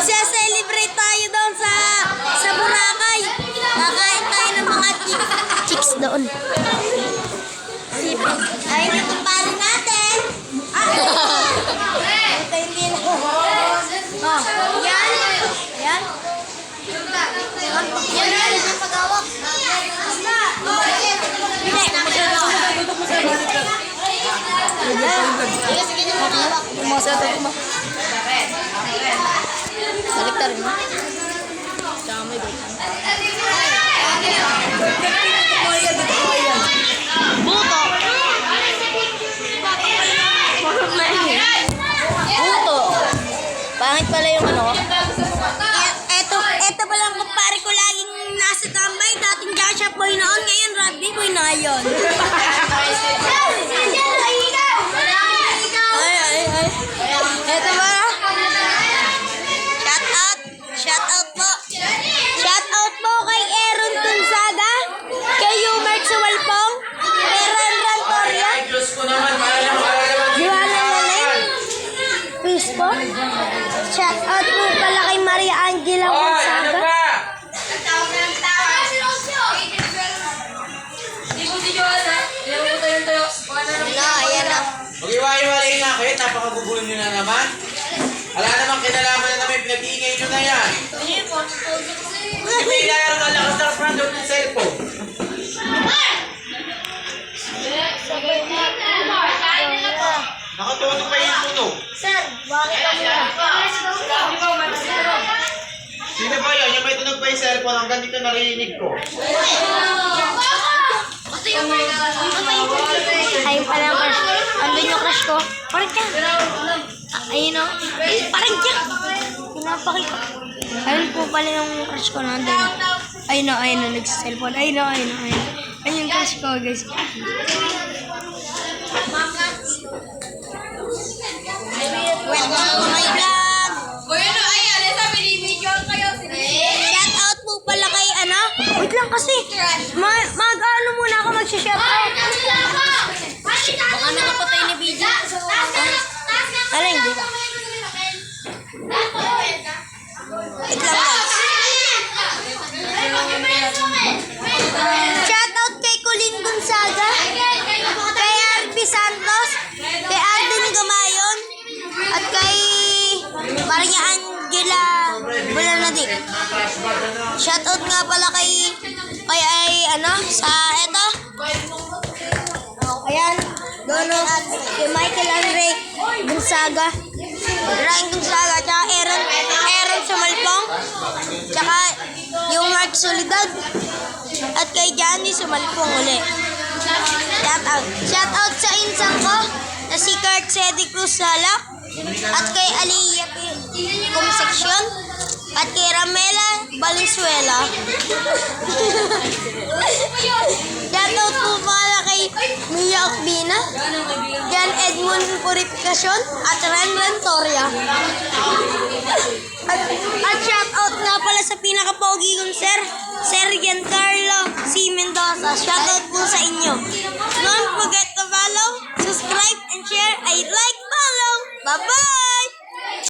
Magsa-celebrate tayo doon sa Boracay. Kakain tayo ng mga chicks doon. Ayun yung kumpare natin. Ito hindi na. Oh, yan. Yan. Yan yung pag-awak. Hindi. Sige nyo mag-awak. Masaya tayo mo. Baliktarin mo. Tsaka may balik. Buto. Buto. Pangit pala yung ano. Eto pala ang kumpare ko laging nasa tambay. Dating Joshua boy noon. Ngayon Rabbi boy na ngayon. Eto ba? Shout out po. Shout out po kay Aaron Gonzaga, kay Yumert Suwalpong, kay Ran Toria, Joanna Waleng, peace po. Shout out po pala kay Maria Angela Gonzaga. Ayan na. Mag-iwa-iwalay nga kayo, napakagugulo nyo na naman. Wala namang kinalaman na may pinag-iingay nyo na yan. Hindi may ilayaro na lakas na front door ng cellphone. Nakatulog pa yung tunog. Sir, bakit kami na? Sino ba yun? Yung may tunog pa yung cellphone hanggang dito narinig ko. Ayun pala ang crush. Andun yung crush ko. Parang siya. Ayun o. Parang siya. Pinapakita. Ayun po pala yung crush ko nandun. Ayun o. Ayun o. Nagsa-cellphone. Ayun o. Ayun o. Ayun. Ayun yung crush ko guys. Welcome to my vlog. Shout out po pala kay ano. Wait lang kasi. Mag-ano muna ako mag-shout out. Baka nakapatay ni BJ. Ala, hindi ba? Wait lang guys. Shout out kay Colin Gonzaga, kay Arby Santos, kay Alden Gamayon, at kay Maria Angela Bulanadi. Shout out nga pala kay ano, sa eto. Ayan, doon kay Michael Andre Gonzaga, Ryan Gonzaga, tsaka Aaron Sumalpong, tsaka yung Mark Solidad, at kay Johnny Sumalpong uli. Shout out sa insang ko na si Kurt Cedi Cruz Salak, at kay Aliyah Kumseksyon, at kay Ramela Valenzuela. Shout out po pala kay Mia Okbina, Jan Edmund Purificacion, at Ran Toria. At shout out nga pala sa